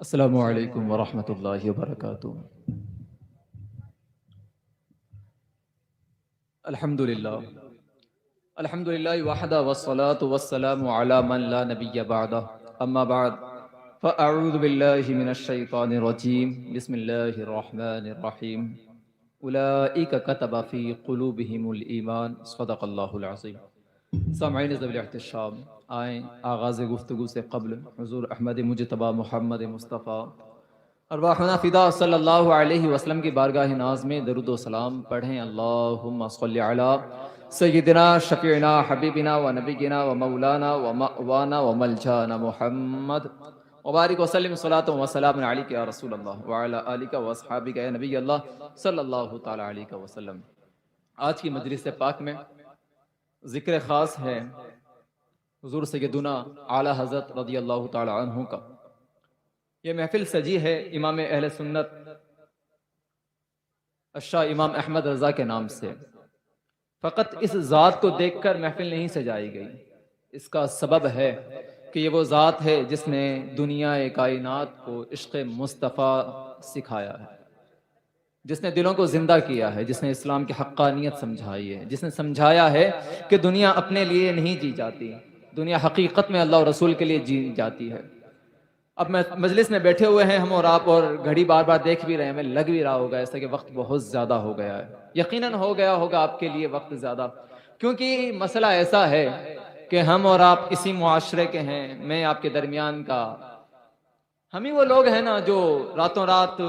السلام علیکم ورحمۃ اللہ وبرکاتہ۔ الحمد للہ وحدہ والصلاة والسلام علی من لا نبی بعدہ، اما بعد فاعوذ باللہ من الشیطان الرجیم، بسم اللہ الرحمن الرحیم۔ اولئک کتب فی قلوبہم الایمان، صدق اللہ العظیم۔ سامعین ذوی الاحتشام، آئیں آغاز گفتگو سے قبل حضور احمد مجتبی محمد مصطفیٰ ارواحنا فدا صلی اللہ علیہ وسلم کی بارگاہ ناز میں درود و سلام پڑھیں۔ اللہم صلی علی سیدنا شفیعنا حبیبنا و نبینا و مولانا و مأوانا و ملجانا محمد وبارک وسلم صلاۃ و سلام علیک یا رسول اللہ وعلی آلک و اصحابک یا نبی اللہ صلی اللہ تعالی علیہ وسلم۔ آج کی مجلس پاک میں ذکر خاص ہے حضور سیدنا اعلی حضرت رضی اللہ تعالی عنہ کا۔ یہ محفل سجی ہے امام اہل سنت الشاہ امام احمد رضا کے نام سے۔ فقط اس ذات کو دیکھ کر محفل نہیں سجائی گئی، اس کا سبب ہے کہ یہ وہ ذات ہے جس نے دنیا کائنات کو عشق مصطفیٰ سکھایا ہے، جس نے دلوں کو زندہ کیا ہے، جس نے اسلام کی حقانیت سمجھائی ہے، جس نے سمجھایا ہے کہ دنیا اپنے لیے نہیں جی جاتی، دنیا حقیقت میں اللہ اور رسول کے لیے جی جاتی ہے۔ اب مجلس میں بیٹھے ہوئے ہیں ہم اور آپ، اور گھڑی بار بار دیکھ بھی رہے ہیں، ہمیں لگ بھی رہا ہوگا ایسا کہ وقت بہت زیادہ ہو گیا ہے۔ یقیناً ہو گیا ہوگا آپ کے لیے وقت زیادہ، کیونکہ مسئلہ ایسا ہے کہ ہم اور آپ اسی معاشرے کے ہیں، میں آپ کے درمیان کا۔ ہم ہی وہ لوگ ہیں نا جو راتوں رات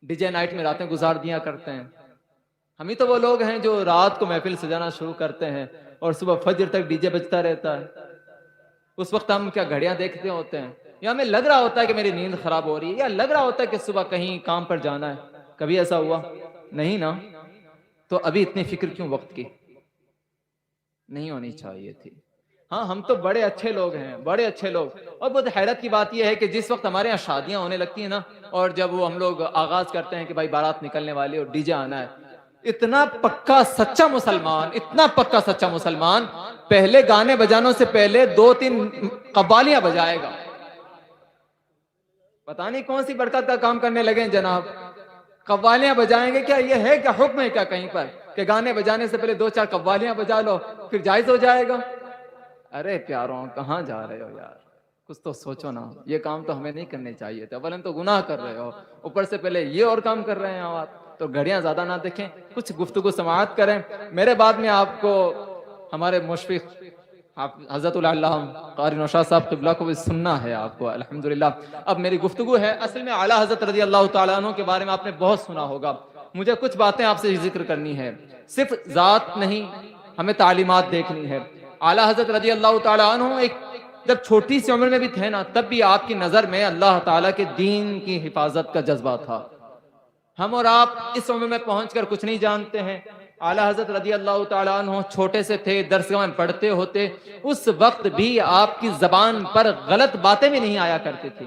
ڈی جے نائٹ میں راتیں گزار دیا کرتے ہیں، ہم ہی تو وہ لوگ ہیں جو رات کو محفل سجانا شروع کرتے ہیں اور صبح فجر تک ڈی جے بجتا رہتا ہے۔ اس وقت ہم کیا گھڑیاں دیکھتے ہوتے ہیں، یا ہمیں لگ رہا ہوتا ہے کہ میری نیند خراب ہو رہی ہے، یا لگ رہا ہوتا ہے کہ صبح کہیں کام پر جانا ہے؟ کبھی ایسا ہوا؟ نہیں نا؟ تو ابھی اتنی فکر کیوں وقت کی؟ نہیں ہونی چاہیے تھی۔ ہاں ہم تو بڑے اچھے لوگ ہیں، بڑے اچھے لوگ۔ اور بہت حیرت کی بات یہ ہے کہ جس وقت ہمارے یہاں شادیاں ہونے لگتی ہیں نا، اور جب وہ ہم لوگ آغاز کرتے ہیں کہ بھائی بارات نکلنے والی اور ڈی جے آنا ہے، اتنا پکا سچا مسلمان، اتنا پکا سچا مسلمان پہلے گانے بجانوں سے پہلے 2-3 قوالیاں بجائے گا۔ پتہ نہیں کون سی برکت کا کام کرنے لگے ہیں جناب، قوالیاں بجائیں گے؟ کیا یہ ہے، کیا حکم ہے کیا کہیں پر کہ گانے بجانے سے پہلے 2-4 قوالیاں بجا لو پھر جائز ہو جائے گا؟ ارے پیاروں، کہاں جا رہے ہو یار؟ کچھ تو سوچو نا، یہ کام تو ہمیں نہیں کرنے چاہیے تھے۔ اولن تو گناہ کر رہے ہو، اوپر سے پہلے یہ اور کام کر رہے ہیں آپ۔ تو گھڑیاں زیادہ نہ دیکھیں، کچھ گفتگو سماعت کریں۔ میرے بعد میں آپ کو ہمارے مشفق حضرت العلامہ قاری نوشاد صاحب قبلہ کو بھی سننا ہے آپ کو، الحمدللہ۔ اب میری گفتگو ہے اصل میں اعلیٰ حضرت رضی اللہ تعالیٰ عنہ کے بارے میں آپ نے بہت سنا ہوگا، مجھے کچھ باتیں آپ سے ذکر کرنی ہے، صرف ذات نہیں، ہمیں تعلیمات دیکھنی ہے۔ اعلیٰ حضرت رضی اللہ تعالیٰ عنہ ایک جب چھوٹی سی عمر میں بھی تھے نا، تب بھی آپ کی نظر میں اللہ تعالیٰ کے دین کی حفاظت کا جذبہ تھا۔ ہم اور آپ اس عمر میں پہنچ کر کچھ نہیں جانتے ہیں۔ اعلیٰ حضرت رضی اللہ تعالیٰ عنہ چھوٹے سے تھے، درسگاہ میں پڑھتے ہوتے، اس وقت بھی آپ کی زبان پر غلط باتیں بھی نہیں آیا کرتی تھی۔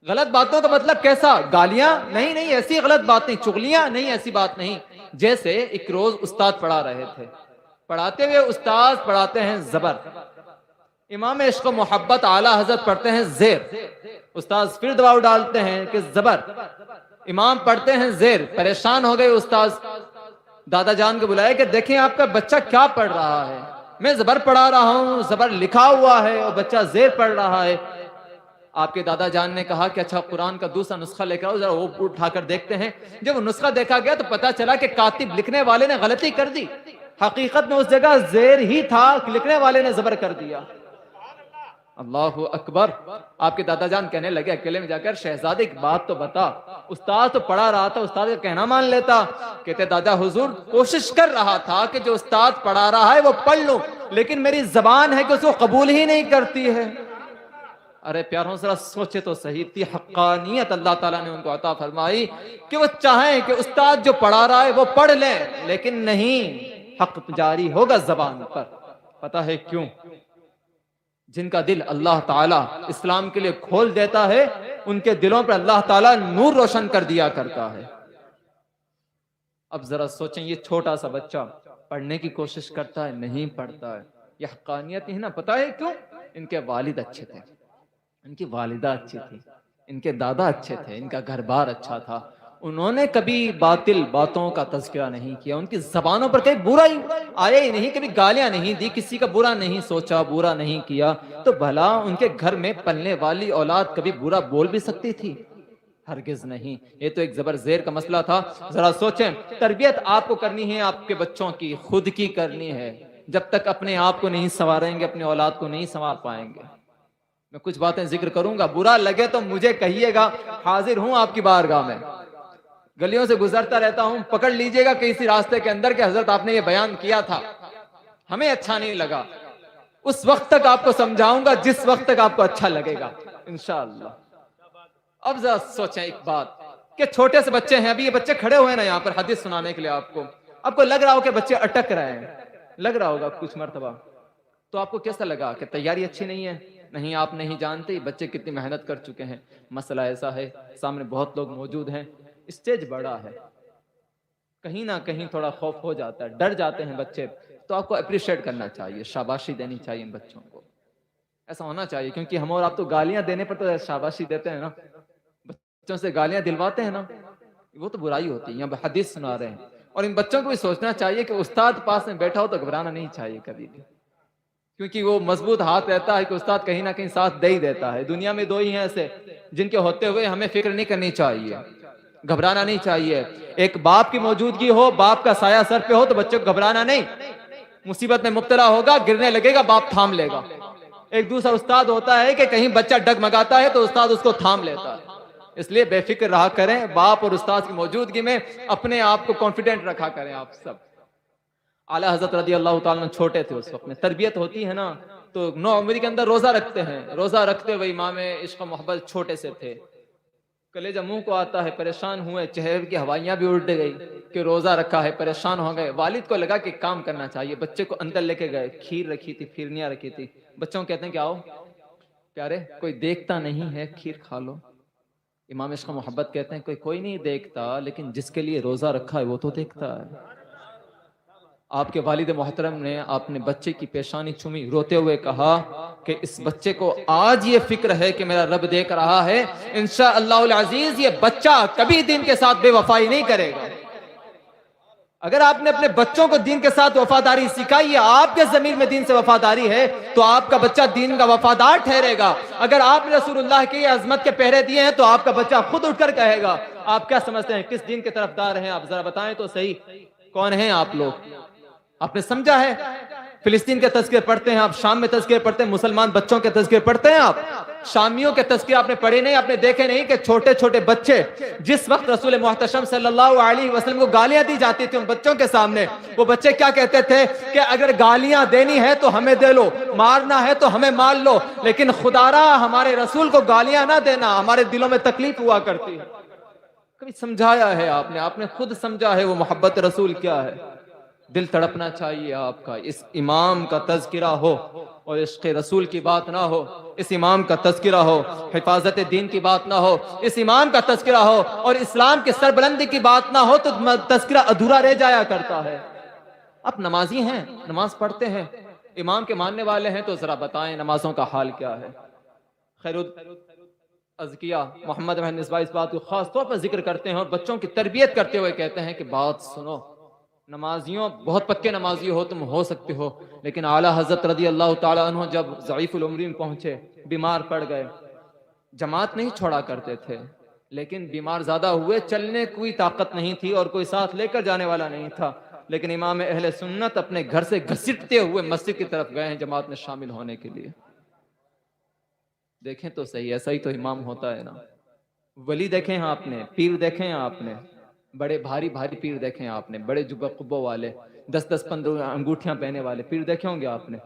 غلط باتوں کا مطلب کیسا؟ گالیاں نہیں، نہیں ایسی غلط بات نہیں، چغلیاں نہیں، ایسی بات نہیں۔ جیسے ایک روز استاد پڑھا رہے تھے، پڑھاتے ہوئے استاد پڑھاتے ہیں زبر، امام عشق و محبت اعلیٰ حضرت پڑھتے ہیں زیر، استاد پھر دباؤ ڈالتے ہیں کہ زبر، امام پڑھتے ہیں زیر۔ پریشان ہو گئے استاد، دادا جان کو بلایا کہ دیکھیں آپ کا بچہ کیا پڑھ رہا ہے؟ میں زبر پڑھا رہا ہوں، زبر لکھا ہوا ہے اور بچہ زیر پڑھ رہا ہے۔ آپ کے دادا جان نے کہا کہ اچھا قرآن کا دوسرا نسخہ لے کر آؤ، ذرا وہ اٹھا کر دیکھتے ہیں۔ جب وہ نسخہ دیکھا گیا تو پتا چلا کہ کاتب لکھنے والے نے غلطی کر دی، حقیقت میں اس جگہ زیر ہی تھا، لکھنے والے نے زبر کر دیا۔ اللہ اکبر۔ آپ کے دادا جان کہنے لگے اکیلے میں جا کر، شہزادے ایک بات تو بتا، استاد تو پڑھا رہا تھا، استاد کا کہنا مان لیتا۔ کہتے دادا حضور کوشش کر رہا تھا کہ جو استاد پڑھا رہا ہے وہ پڑھ لوں، لیکن میری زبان ہے کہ اس کو قبول ہی نہیں کرتی ہے۔ ارے پیاروں ذرا سوچے تو صحیح، اتنی حقانیت اللہ تعالیٰ نے ان کو عطا فرمائی کہ وہ چاہیں کہ استاد جو پڑھا رہا ہے وہ پڑھ لیں، لیکن نہیں، حق جاری ہوگا زبان پر۔ پتہ ہے کیوں؟ جن کا دل اللہ تعالیٰ اسلام کے لیے کھول دیتا ہے، ان کے دلوں پر اللہ تعالیٰ نور روشن کر دیا کرتا ہے۔ اب ذرا سوچیں، یہ چھوٹا سا بچہ پڑھنے کی کوشش کرتا ہے، نہیں پڑھتا ہے، یہ حقانیت ہی نا۔ پتہ ہے کیوں؟ ان کے والد اچھے تھے، ان کی والدہ اچھی تھی، ان کے دادا اچھے تھے، ان کا گھر بار اچھا تھا، انہوں نے کبھی باطل باتوں کا تذکرہ نہیں کیا، ان کی زبانوں پر کبھی برا ہی آیا ہی نہیں، کبھی گالیاں نہیں دی، کسی کا برا نہیں سوچا، برا نہیں کیا، تو بھلا ان کے گھر میں پلنے والی اولاد کبھی برا بول بھی سکتی تھی؟ ہرگز نہیں۔ یہ تو ایک زبر زیر کا مسئلہ تھا۔ ذرا سوچیں، تربیت آپ کو کرنی ہے، آپ کے بچوں کی خود کی کرنی ہے۔ جب تک اپنے آپ کو نہیں سنواریں گے، اپنے اولاد کو نہیں سنوار پائیں گے۔ میں کچھ باتیں ذکر کروں گا، برا لگے تو مجھے کہیے گا، حاضر ہوں آپ کی بارگاہ میں۔ گلیوں سے گزرتا رہتا ہوں، پکڑ لیجئے گا کسی راستے کے اندر کہ حضرت آپ نے یہ بیان کیا تھا، ہمیں اچھا نہیں لگا، اس وقت تک آپ کو سمجھاؤں گا جس وقت تک آپ کو اچھا لگے گا انشاءاللہ۔ اب ذرا سوچیں ایک بات کہ چھوٹے سے بچے ہیں، ابھی یہ بچے کھڑے ہوئے ہیں نا یہاں پر حدیث سنانے کے لیے، آپ کو لگ رہا ہو کہ بچے اٹک رہے ہیں، لگ رہا ہوگا کچھ مرتبہ، تو آپ کو کیسا لگا کہ تیاری اچھی نہیں ہے؟ نہیں، آپ نہیں جانتے بچے کتنی محنت کر چکے ہیں۔ مسئلہ ایسا ہے، سامنے بہت لوگ موجود ہیں، اسٹیج بڑا ہے، کہیں نہ کہیں تھوڑا خوف ہو جاتا ہے، ڈر جاتے ہیں بچے، تو آپ کو اپریشیٹ کرنا چاہیے، شاباشی دینی چاہیے ان بچوں کو، ایسا ہونا چاہیے، کیونکہ ہم اور آپ تو گالیاں دینے پر تو شاباشی دیتے ہیں نا، بچوں سے گالیاں دلواتے ہیں نا، وہ تو برائی ہوتی ہے۔ یہاں حدیث سنا رہے ہیں، اور ان بچوں کو بھی سوچنا چاہیے کہ استاد پاس میں بیٹھا ہو تو گھبرانا نہیں چاہیے کبھی بھی، کیونکہ وہ مضبوط ہاتھ رہتا ہے کہ استاد کہیں نہ کہیں ساتھ دے ہی دیتا ہے۔ دنیا میں دو ہی ہیں ایسے جن کے ہوتے ہوئے ہمیں فکر نہیں کرنی چاہیے، گھبرانا نہیں چاہیے۔ ایک باپ کی موجودگی ہو، باپ کا سایہ سر پہ ہو تو بچے کو گھبرانا نہیں، مصیبت میں مبتلا ہوگا، گرنے لگے گا، باپ تھام لے گا۔ ایک دوسرا استاد ہوتا ہے کہ کہیں بچہ ڈگمگاتا ہے تو استاد اس کو تھام لیتا ہے۔ اس لیے بے فکر رہا کریں، باپ اور استاد کی موجودگی میں اپنے آپ کو کانفیڈنٹ رکھا کریں آپ سب۔ اعلیٰ حضرت رضی اللہ تعالیٰ عنہ چھوٹے تھے اس وقت میں، تربیت ہوتی ہے نا تو 9 عمری کے اندر روزہ رکھتے ہیں، روزہ رکھتے ہوئے امام عشق و محبت چھوٹے سے تھے، کلیجہ منہ کو آتا ہے، پریشان ہوئے، چہرے کی ہوائیاں بھی اڑ گئی کہ روزہ رکھا ہے، پریشان ہو گئے۔ والد کو لگا کہ کام کرنا چاہیے، بچے کو اندر لے کے گئے، کھیر رکھی تھی، پھرنیاں رکھی تھی، بچوں کہتے ہیں کہ آؤ پیارے، کوئی دیکھتا نہیں ہے، کھیر کھا لو۔ امام عشق و محبت کہتے ہیں کوئی نہیں دیکھتا، لیکن جس کے لیے روزہ رکھا ہے وہ تو دیکھتا ہے۔ آپ کے والد محترم نے اپنے بچے کی پیشانی چومی، روتے ہوئے کہا کہ اس بچے کو آج یہ فکر ہے کہ میرا رب دیکھ رہا ہے، انشاءاللہ العزیز یہ بچہ کبھی دین کے ساتھ بے وفائی نہیں کرے گا۔ اگر آپ نے اپنے بچوں کو دین کے ساتھ وفاداری سکھائی ہے، آپ کے ضمیر میں دین سے وفاداری ہے، تو آپ کا بچہ دین کا وفادار ٹھہرے گا۔ اگر آپ نے رسول اللہ کی عظمت کے پہرے دیے ہیں تو آپ کا بچہ خود اٹھ کر کہے گا۔ آپ کیا سمجھتے ہیں کس دین کے طرفدار ہیں آپ؟ ذرا بتائیں تو صحیح، کون ہیں آپ لوگ؟ آپ نے سمجھا ہے؟ فلسطین کے تذکرے پڑھتے ہیں آپ، شام میں تذکرے پڑھتے ہیں، مسلمان بچوں کے تذکرے پڑھتے ہیں آپ، شامیوں کے تذکرے آپ نے پڑھے نہیں، آپ نے دیکھے نہیں کہ چھوٹے چھوٹے بچے جس وقت رسول محتشم صلی اللہ علیہ وسلم کو گالیاں دی جاتی تھی ان بچوں کے سامنے، وہ بچے کیا کہتے تھے کہ اگر گالیاں دینی ہے تو ہمیں دے لو، مارنا ہے تو ہمیں مار لو، لیکن خدا را ہمارے رسول کو گالیاں نہ دینا، ہمارے دلوں میں تکلیف ہوا کرتی ہے۔ کبھی سمجھایا ہے آپ نے خود سمجھا ہے وہ محبت رسول کیا ہے؟ دل تڑپنا چاہیے آپ کا، اس امام کا تذکرہ ہو اور عشق رسول کی بات نہ ہو، اس امام کا تذکرہ ہو، حفاظت دین کی بات نہ ہو، اس امام کا تذکرہ ہو اور اسلام کی سربلندی کی بات نہ ہو تو تذکرہ ادھورا رہ جایا کرتا ہے۔ آپ نمازی ہیں، نماز پڑھتے ہیں، امام کے ماننے والے ہیں، تو ذرا بتائیں نمازوں کا حال کیا ہے؟ خیر ازکیہ محمد احمد مصباح اس بات کو خاص طور پر ذکر کرتے ہیں اور بچوں کی تربیت کرتے ہوئے کہتے ہیں کہ بات سنو، نمازیوں بہت پکے نمازی ہو تم ہو سکتے ہو، لیکن اعلیٰ حضرت رضی اللہ تعالیٰ عنہ جب ضعیف العمری میں پہنچے، بیمار پڑ گئے، جماعت نہیں چھوڑا کرتے تھے، لیکن بیمار زیادہ ہوئے، چلنے کوئی طاقت نہیں تھی اور کوئی ساتھ لے کر جانے والا نہیں تھا، لیکن امام اہل سنت اپنے گھر سے گھسیٹتے ہوئے مسجد کی طرف گئے ہیں جماعت میں شامل ہونے کے لیے۔ دیکھیں تو صحیح، ایسا ہی تو امام ہوتا ہے نا۔ ولی دیکھیں آپ نے، پیر دیکھیں آپ نے، بڑے بھاری بھاری پیر دیکھیں آپ نے، بڑے جبہ قبوں والے، 10-15 انگوٹھیاں پہنے والے پیر دیکھے ہوں گے آپ نے۔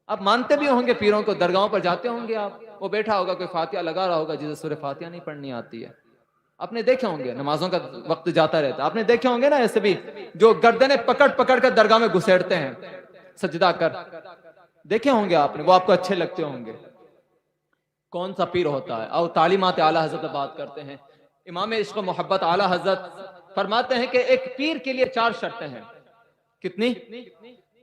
آپ مانتے بھی ہوں گے پیروں کو، درگاہوں پر جاتے ہوں گے آپ، وہ بیٹھا ہوگا کوئی فاتحہ لگا رہا ہوگا جسے سورہ فاتحہ نہیں پڑھنی آتی ہے، آپ نے دیکھے ہوں گے، نمازوں کا وقت جاتا رہتا، آپ نے دیکھے ہوں گے نا ایسے بھی جو گردنیں پکڑ پکڑ کر درگاہ میں گھسیٹتے ہیں سجدہ کر، دیکھے ہوں گے آپ نے، وہ آپ کو اچھے لگتے ہوں گے۔ کون سا پیر ہوتا ہے؟ اور تعلیمات اعلیٰ حضرت بات کرتے ہیں، امام عشق و محبت اعلیٰ حضرت فرماتے ہیں کہ ایک پیر کے لیے 4 شرطیں ہیں۔ کتنی؟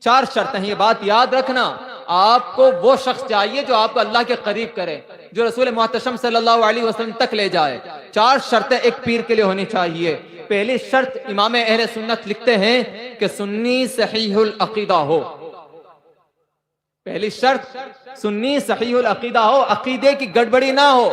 4 شرطیں، یہ بات یاد رکھنا. آپ کو وہ شخص چاہیے جو آپ کو اللہ کے قریب کرے، جو رسول محتشم صلی اللہ علیہ وسلم تک لے جائے. 4 شرطیں ایک پیر کے لیے ہونی چاہیے. پہلی شرط امام اہل سنت لکھتے ہیں کہ سنی صحیح العقیدہ ہو. پہلی شرط سنی صحیح العقیدہ ہو، عقیدے کی گڑبڑی نہ ہو،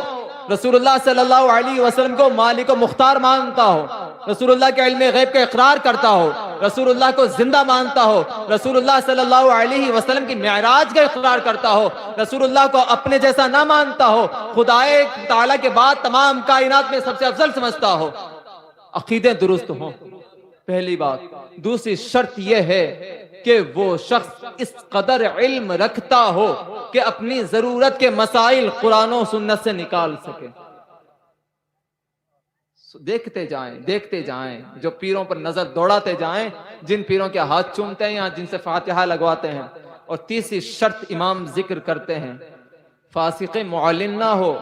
رسول اللہ صلی اللہ علیہ وسلم کو مالک و مختار مانتا ہو، رسول اللہ کے علم غیب کا اقرار کرتا ہو، رسول اللہ کو زندہ مانتا ہو، رسول اللہ صلی اللہ علیہ وسلم کی معراج کا اقرار کرتا ہو، رسول اللہ کو اپنے جیسا نہ مانتا ہو، خدائے تعالیٰ کے بعد تمام کائنات میں سب سے افضل سمجھتا ہو. عقیدے درست ہوں، پہلی بات. دوسری شرط یہ ہے کہ وہ شخص اس قدر علم رکھتا ہو کہ اپنی ضرورت کے مسائل قرآن و سنت سے نکال سکے. دیکھتے جائیں جو پیروں پر نظر دوڑاتے جائیں، جن پیروں کے ہاتھ چومتے ہیں یا جن سے فاتحہ لگواتے ہیں. اور تیسری شرط امام ذکر کرتے ہیں، فاسق معلن نہ ہو،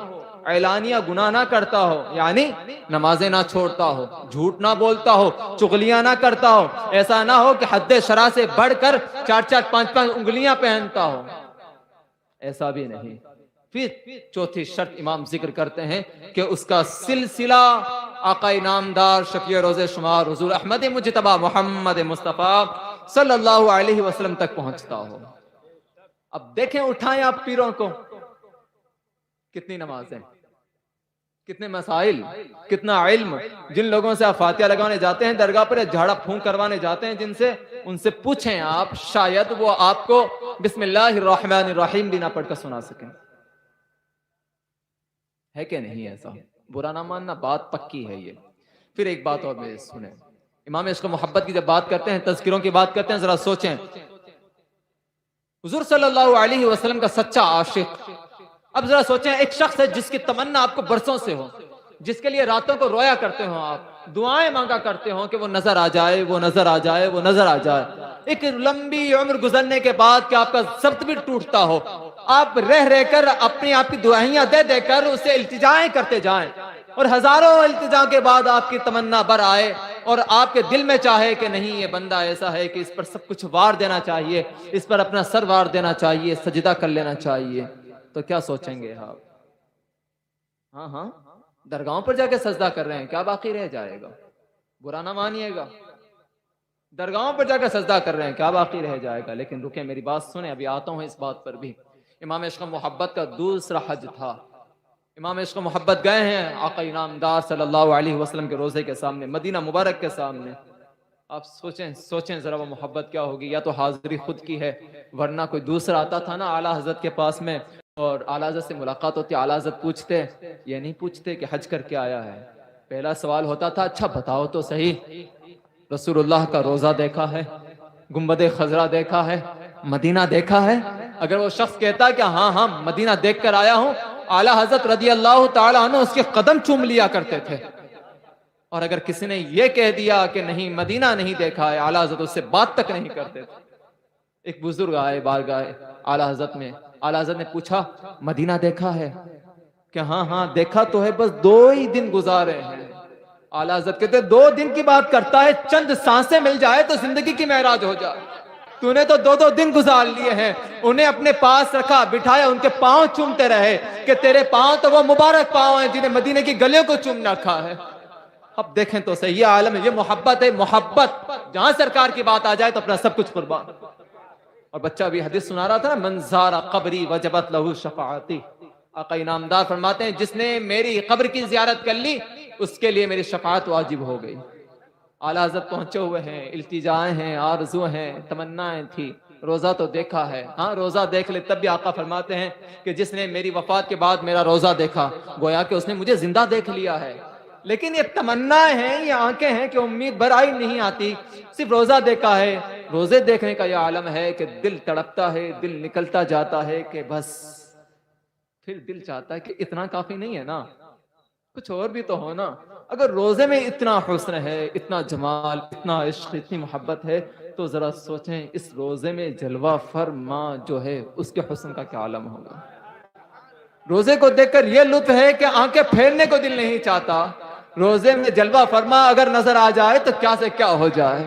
اعلانیہ گناہ نہ کرتا ہو، یعنی نمازیں نہ چھوڑتا ہو، جھوٹ نہ بولتا ہو، چغلیاں نہ کرتا ہو، ایسا نہ ہو کہ حد شرع سے بڑھ کر 4-4 5-5 انگلیاں پہنتا ہو، ایسا بھی نہیں. پھر چوتھی شرط امام ذکر کرتے ہیں کہ اس کا سلسلہ آقا نامدار شفیع روز شمار حضور احمد مجتبی محمد مصطفیٰ صلی اللہ علیہ وسلم تک پہنچتا ہو. اب دیکھیں، اٹھائیں آپ پیروں کو، کتنی نمازیں، کتنے مسائل، کتنا علم. جن لوگوں سے آپ فاتحہ لگانے جاتے ہیں درگاہ پر، جھاڑا پھونک کروانے جاتے ہیں جن سے، ان سے پوچھیں آپ، شاید وہ آپ کو بسم اللہ الرحمن الرحیم بھی نہ پڑھ کر سنا سکیں. ہے کہ نہیں؟ ایسا برا نہ ماننا، بات پکی ہے یہ. پھر ایک بات اور میں سنیں، امام عشق و محبت کی جب بات کرتے ہیں، تذکروں کی بات کرتے ہیں، ذرا سوچیں. حضور صلی اللہ علیہ وسلم کا سچا عاشق. اب ذرا سوچیں، ایک شخص ہے جس کی تمنا آپ کو برسوں سے ہو، جس کے لیے راتوں کو رویا کرتے ہو، آپ دعائیں مانگا کرتے ہو کہ وہ نظر آ جائے، وہ نظر آ جائے، وہ نظر آ جائے. ایک لمبی عمر گزرنے کے بعد کہ آپ کا ضبط بھی ٹوٹتا ہو، آپ رہ کر اپنی آپ کی دعائیاں دے کر اسے التجائیں کرتے جائیں، اور ہزاروں التجا کے بعد آپ کی تمنا بر آئے اور آپ کے دل میں چاہے کہ نہیں، یہ بندہ ایسا ہے کہ اس پر سب کچھ وار دینا چاہیے، اس پر اپنا سر وار دینا چاہیے، سجدہ کر لینا چاہیے، تو کیا سوچیں گے آپ؟ ہاں درگاہوں پر جا کے سجدہ کر رہے ہیں، کیا باقی رہ جائے گا؟ برا نہ مانیے گا، درگاہوں پر جا کے سجدہ کر رہے ہیں، کیا باقی رہ جائے گا؟ لیکن رکیں، میری بات سنیں، ابھی آتا ہوں اس بات پر بھی. امام عشق و محبت کا دوسرا حج تھا. امام عشق و محبت گئے ہیں آقا نامدار صلی اللہ علیہ وسلم کے روضے کے سامنے، مدینہ مبارک کے سامنے. آپ سوچیں ذرا وہ محبت کیا ہوگی. یا تو حاضری خود کی ہے، ورنہ کوئی دوسرا آتا تھا نا اعلیٰ حضرت کے پاس میں، اور اعلیٰ حضرت سے ملاقات ہوتی، اعلیٰ حضرت پوچھتے، یہ نہیں پوچھتے کہ حج کر کے آیا ہے. پہلا سوال ہوتا تھا، اچھا بتاؤ تو صحیح، رسول اللہ کا روضہ دیکھا ہے، گنبد خضرا دیکھا ہے، مدینہ دیکھا ہے؟ اگر وہ شخص کہتا کہ ہاں مدینہ دیکھ کر آیا ہوں، اعلیٰ حضرت رضی اللہ تعالیٰ عنہ اس کے قدم چوم لیا کرتے تھے. اور اگر کسی نے یہ کہہ دیا کہ نہیں مدینہ نہیں دیکھا ہے، اعلیٰ حضرت اس سے بات تک نہیں کرتے تھے. ایک بزرگ آئے بارگاہ اعلیٰ حضرت میں، اعلیٰ حضرت نے پوچھا مدینہ دیکھا ہے؟ کہ ہاں دیکھا تو ہے، بس 2 ہی دن گزارے ہیں. اعلیٰ حضرت کہتے 2 دن کی بات کرتا ہے، چند سانسیں مل جائے تو زندگی کی معراج ہو جائے. تو نے تو 2 دن گزار لیے ہیں. انہیں اپنے پاس رکھا، بٹھایا، ان کے پاؤں چومتے رہے کہ تیرے پاؤں تو وہ مبارک پاؤں ہیں جنہیں مدینے کی گلیوں کو چوم رکھا ہے. اب دیکھیں تو صحیح عالم ہے، یہ محبت ہے. محبت جہاں سرکار کی بات آ جائے تو اپنا سب کچھ قربان. اور بچہ بھی حدیث سنا رہا تھا نا، من زار قبری وجبت لہو شفاعتی. آقا نامدار فرماتے ہیں جس نے میری قبر کی زیارت کر لی اس کے لیے میری شفاعت واجب ہو گئی. اعلیٰ حضرت پہنچے ہوئے ہیں، التجائیں ہیں، آرزو ہیں، تمنائیں تھی. روزہ تو دیکھا ہے، ہاں روزہ دیکھ لے. تب بھی آقا فرماتے ہیں کہ جس نے میری وفات کے بعد میرا روزہ دیکھا، گویا کہ اس نے مجھے زندہ دیکھ لیا ہے. لیکن یہ تمنا ہیں، یہ آنکھیں ہیں کہ امید برائی نہیں آتی. صرف روزہ دیکھا ہے. روزے دیکھنے کا یہ عالم ہے کہ دل تڑپتا ہے، دل نکلتا جاتا ہے کہ بس. پھر دل چاہتا ہے کہ اتنا کافی نہیں ہے نا، کچھ اور بھی تو ہو نا. اگر روزے میں اتنا حسن ہے، اتنا جمال، اتنا عشق، اتنی محبت ہے، تو ذرا سوچیں اس روزے میں جلوہ فرما جو ہے اس کے حسن کا کیا عالم ہوگا. روزے کو دیکھ کر یہ لطف ہے کہ آنکھیں پھیرنے کو دل نہیں چاہتا. روزے میں جلوہ فرما اگر نظر آ جائے تو کیا سے کیا ہو جائے.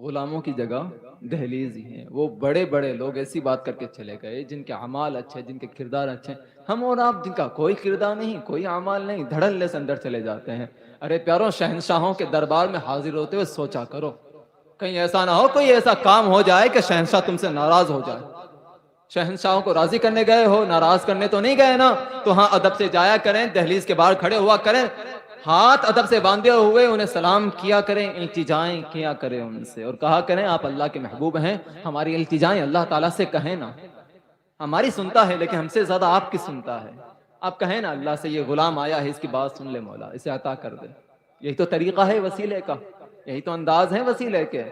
غلاموں کی جگہ دہلیز ہی ہیں. وہ بڑے بڑے لوگ ایسی بات کر کے چلے گئے جن کے اعمال اچھے، جن کے کردار اچھے. ہم اور آپ جن کا کوئی کردار نہیں، کوئی اعمال نہیں، دھڑلے سے اندر چلے جاتے ہیں. ارے پیاروں، شہنشاہوں کے دربار میں حاضر ہوتے ہوئے سوچا کرو، کہیں ایسا نہ ہو کوئی ایسا کام ہو جائے کہ شہنشاہ تم سے ناراض ہو جائے. شہنشاہوں کو راضی کرنے گئے ہو، ناراض کرنے تو نہیں گئے نا. تو ہاں، ادب سے جایا کریں، دہلیز کے باہر کھڑے ہوا کریں، ہاتھ ادب سے باندھے ہوئے انہیں سلام کیا کریں، التجائیں کیا کریں ان سے، اور کہا کریں آپ اللہ کے محبوب ہیں، ہماری التجائیں اللہ تعالیٰ سے کہیں نا. ہماری سنتا ہے لیکن ہم سے زیادہ آپ کی سنتا ہے. آپ کہیں نا اللہ سے، یہ غلام آیا ہے، اس کی بات سن لے مولا، اسے عطا کر دے. یہی تو طریقہ ہے وسیلے کا، یہی تو انداز ہے وسیلے کے.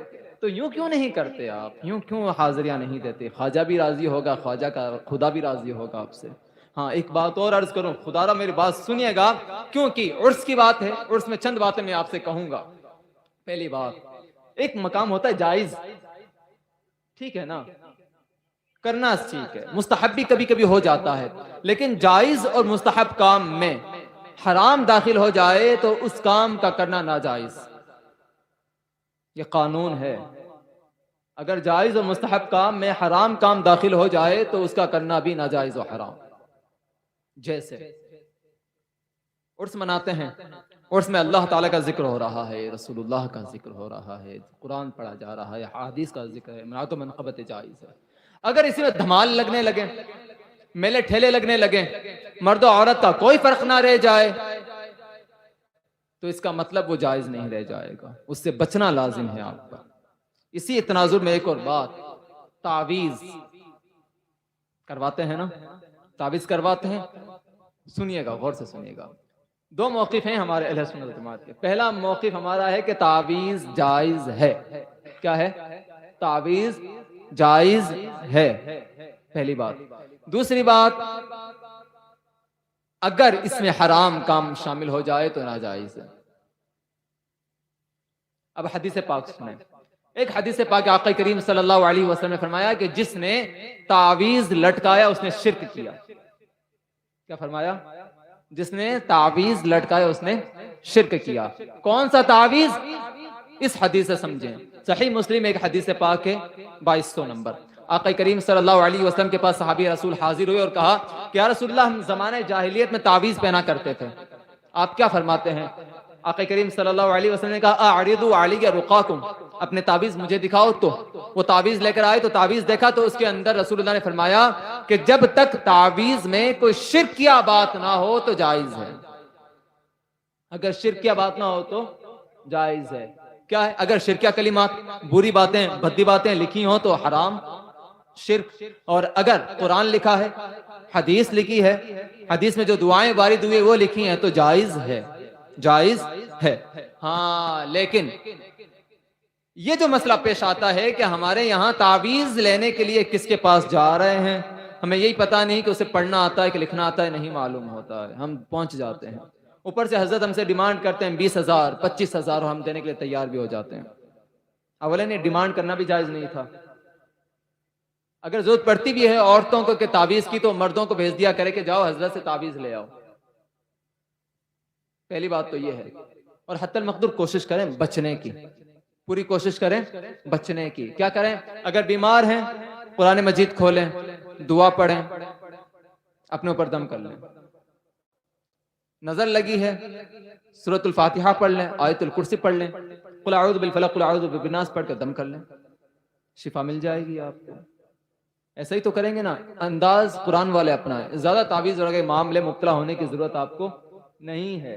تو یوں کیوں نہیں کرتے آپ؟ یوں کیوں حاضریاں نہیں دیتے؟ خواجہ بھی راضی ہوگا، خواجہ کا خدا بھی راضی ہوگا آپ سے. ہاں، ایک بات اور عرض کروں، خدا را میری بات سنیے گا، کیونکہ عرس کی بات ہے. عرس میں چند باتیں میں آپ سے کہوں گا. پہلی بات، ایک مقام ہوتا ہے جائز، ٹھیک ہے نا، کرنا ٹھیک ہے، مستحب بھی کبھی کبھی ہو جاتا ہے. لیکن جائز اور مستحب کام میں حرام داخل ہو جائے تو اس کام کا کرنا ناجائز. یہ قانون ہے. اگر جائز اور مستحب کام میں حرام کام داخل ہو جائے تو اس کا کرنا بھی ناجائز و حرام. جیسے عرس مناتے ہیں، عرس میں اللہ تعالیٰ کا ذکر ہو رہا ہے، رسول اللہ کا ذکر ہو رہا ہے، قرآن پڑھا جا رہا ہے، حدیث کا ذکر ہے، منعت و منقبت جائز ہے. اگر اسی میں دھمال لگنے لگے، میلے ٹھیلے لگنے لگے، مرد و عورت کا کوئی فرق نہ رہ جائے، تو اس کا مطلب وہ جائز نہیں رہ جائے گا، اس سے بچنا لازم ہے آپ کا. اسی تناظر میں ایک اور بات، تعویذ کرواتے ہیں نا، تعویذ کرواتے ہیں. سنیے گا، غور سے سنیے گا. دو موقف ہیں ہمارے اہل سنت والجماعت کے. پہلا موقف ہمارا ہے کہ تعویذ جائز ہے. کیا ہے؟ تعویذ جائز ہے، پہلی بات. دوسری بات، اگر اس میں حرام کام شامل ہو جائے تو ناجائز ہے. اب حدیث پاک سنیں. ایک حدیث پاک آقا کریم صلی اللہ علیہ وسلم نے فرمایا کہ جس نے تعویذ لٹکایا اس نے شرک کیا. کیا فرمایا؟ جس نے تعویذ لٹکایا اس نے شرک کیا. کون سا تعویذ؟ اس حدیث سے سمجھیں. صحیح مسلم ایک حدیث پاک ہے 2200 نمبر. آقا کریم صلی اللہ علیہ وسلم کے پاس صحابی رسول حاضر ہوئے اور کہا کہ یا رسول اللہ، ہم زمانہ جاہلیت میں تعویذ پہنا کرتے تھے، آپ کیا فرماتے ہیں؟ آقا کریم صلی اللہ علیہ وسلم نے کہا اعرضوا علی رقاکم، اپنے تعویذ مجھے دکھاؤ. تو وہ تعویذ لے کر آئے تو تعویذ دیکھا تو اس کے اندر رسول اللہ نے فرمایا کہ جب تک تعویذ میں کوئی شرکیہ بات نہ ہو تو جائز ہے. اگر شرکیہ بات نہ ہو تو جائز ہے. کیا ہے؟ اگر شرکیہ کلمات، بری باتیں، بھدی باتیں لکھی ہوں تو حرام، شرک. اور اگر قرآن لکھا ہے، حدیث لکھی ہے، حدیث میں جو دعائیں وارد ہوئی وہ لکھی ہیں تو جائز ہے، جائز ہے. ہاں، لیکن یہ جو مسئلہ پیش آتا ہے کہ ہمارے یہاں تعویذ لینے کے لیے کس کے پاس جا رہے ہیں، ہمیں یہی پتا نہیں کہ اسے پڑھنا آتا ہے کہ لکھنا آتا ہے، نہیں معلوم ہوتا ہے. ہم پہنچ جاتے ہیں، اوپر سے حضرت ہم سے ڈیمانڈ کرتے ہیں 20,000 25,000، اور ہم دینے کے لیے تیار بھی ہو جاتے ہیں. اولین یہ ڈیمانڈ کرنا بھی جائز نہیں تھا. اگر ضرورت پڑتی بھی ہے عورتوں کو کہ تعویذ کی، تو مردوں کو بھیج دیا کرے کہ جاؤ حضرت سے تعویذ لے آؤ. پہلی بات تو یہ ہے. اور حتی المقدور کوشش کریں بچنے کی، پوری کوشش کریں بچنے کی. کیا کریں؟ اگر بیمار ہیں قرآن مجید کھولیں، دعا پڑھیں، اپنے اوپر دم کر لیں. نظر لگی ہے سورۃ الفاتحہ پڑھ لیں، آیت الکرسی پڑھ لیں، قل اعوذ بالفلق قل اعوذ بالناس پڑھ کر دم کر لیں، شفا مل جائے گی آپ کو. ایسا ہی تو کریں گے نا. انداز قرآن والے اپنائیں، زیادہ تعویذ وغیرہ معاملے مبتلا ہونے کی ضرورت آپ کو نہیں ہے.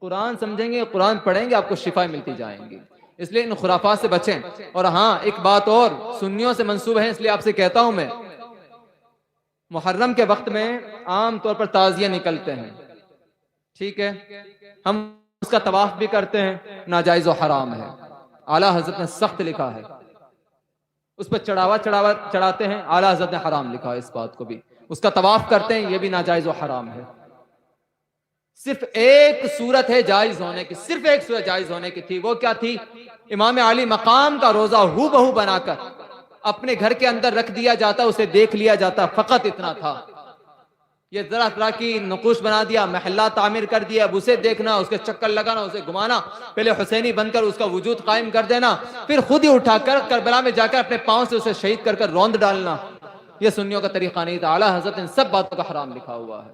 قرآن سمجھیں گے، قرآن پڑھیں گے، آپ کو شفا ملتی جائیں گی. اس لیے ان خرافات سے بچیں. اور ہاں، ایک بات اور، سنیوں سے منسوب ہے اس لیے آپ سے کہتا ہوں میں، محرم کے وقت میں عام طور پر تعزیے نکلتے ہیں، ٹھیک ہے، ہم اس کا طواف بھی کرتے ہیں، ناجائز و حرام ہے. اعلیٰ حضرت نے سخت لکھا ہے. اس پر چڑھاوا چڑھاتے ہیں، اعلیٰ حضرت نے حرام لکھا ہے اس بات کو بھی. اس کا طواف کرتے ہیں، یہ بھی ناجائز و حرام ہے. صرف ایک صورت ہے جائز ہونے کی، صرف ایک صورت جائز ہونے کی تھی. وہ کیا تھی؟ امام علی مقام کا روزہ ہو بہو بنا کر اپنے گھر کے اندر رکھ دیا جاتا، اسے دیکھ لیا جاتا، فقط اتنا تھا. یہ طرح طرح کی نقوش بنا دیا، محلات تعمیر کر دیا، اب اسے دیکھنا، اس کے چکر لگانا، اسے گھمانا، پہلے حسینی بن کر اس کا وجود قائم کر دینا، پھر خود ہی اٹھا کر کربلا میں جا کر اپنے پاؤں سے اسے شہید کر کر روند ڈالنا، یہ سنیوں کا طریقہ نہیں تھا۔ اعلیٰ حضرت ان سب باتوں کا حرام لکھا ہوا ہے،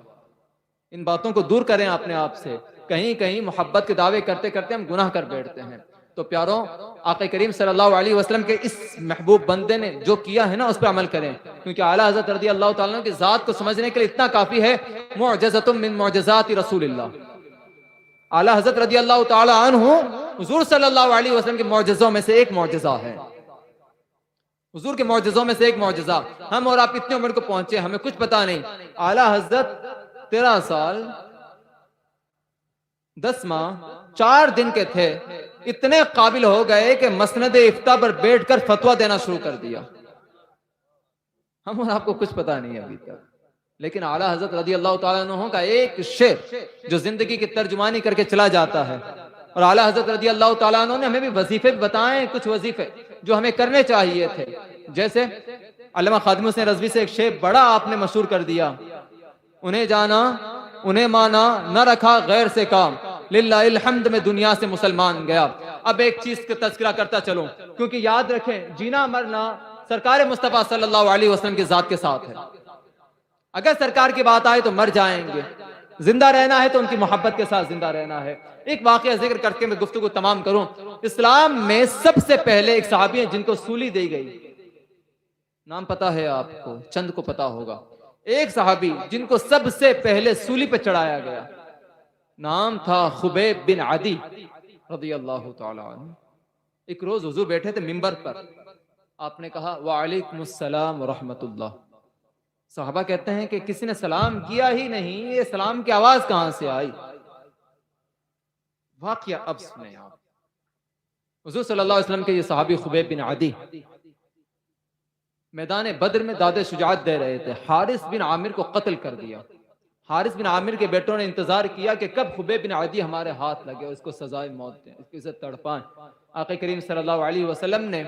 ان باتوں کو دور کریں اپنے آپ سے۔ کہیں کہیں محبت کے دعوے کرتے کرتے ہم گناہ کر بیٹھتے ہیں۔ تو پیاروں، آقا کریم صلی اللہ علیہ وسلم کے اس محبوب بندے نے جو کیا ہے نا، اس پہ عمل کریں، کیونکہ اعلیٰ حضرت رضی اللہ تعالیٰ عنہ کی ذات کو سمجھنے کے لیے اتنا کافی ہے، معجزۃ من معجزات رسول اللہ۔ اعلیٰ حضرت رضی اللہ تعالیٰ عنہ حضور صلی اللہ علیہ وسلم کے معجزوں میں سے ایک معجزہ ہے، حضور کے معجزوں میں سے ایک معجزہ۔ ہم اور آپ اتنے عمر کو پہنچے، ہمیں کچھ پتا نہیں۔ اعلیٰ حضرت 13 سال 10 ماہ 4 دن کے تھے، اتنے قابل ہو گئے کہ مسند افتاء پر بیٹھ کر فتویٰ دینا شروع کر دیا۔ ہم اور آپ کو کچھ پتا نہیں ابھی تک، لیکن اعلیٰ حضرت رضی اللہ تعالیٰ عنہ کا ایک شعر جو زندگی کی ترجمانی کر کے چلا جاتا ہے۔ اور اعلیٰ حضرت رضی اللہ تعالیٰ عنہ نے ہمیں بھی وظیفے بتائیں، کچھ وظیفے جو ہمیں کرنے چاہیے تھے، جیسے علامہ خادم حسین رضوی سے ایک شعر بڑا آپ نے مشہور کر دیا، انہیں جانا انہیں مانا نہ رکھا غیر سے کام، للہ الحمد میں دنیا سے مسلمان گیا۔ اب ایک چیز کا تذکرہ کرتا چلوں، کیونکہ یاد رکھیں جینا مرنا سرکار مصطفیٰ صلی اللہ علیہ وسلم کی ذات کے ساتھ ہے۔ اگر سرکار کی بات آئے تو مر جائیں گے، زندہ رہنا ہے تو ان کی محبت کے ساتھ زندہ رہنا ہے۔ ایک واقعہ ذکر کر کے میں گفتگو تمام کروں۔ اسلام میں سب سے پہلے ایک صحابی ہیں جن کو سولی دی گئی، نام پتا ہے آپ کو، چند کو پتا ہوگا۔ ایک صحابی جن کو سب سے پہلے سولی پہ چڑھایا گیا، نام تھا خبیب بن عدی رضی اللہ تعالی عنہ۔ ایک روز حضور بیٹھے تھے منبر پر، آپ نے کہا وعلیکم السلام ورحمۃ اللہ۔ صحابہ کہتے ہیں کہ کسی نے سلام کیا ہی نہیں، یہ سلام کی آواز کہاں سے آئی؟ واقعہ اب سنیں آپ۔ حضور صلی اللہ علیہ وسلم کے یہ صحابی خبیب بن عدی میدان بدر میں داد شجاعت دے رہے تھے، حارث بن عامر کو قتل کر دیا۔ حارث بن عامر کے بیٹوں نے انتظار کیا کہ کب خبیب بن عدی ہمارے ہاتھ لگے اور اس کو سزائے موت دیں، اس کی عزت تڑپائیں۔ آقا کریم صلی اللہ علیہ وسلم نے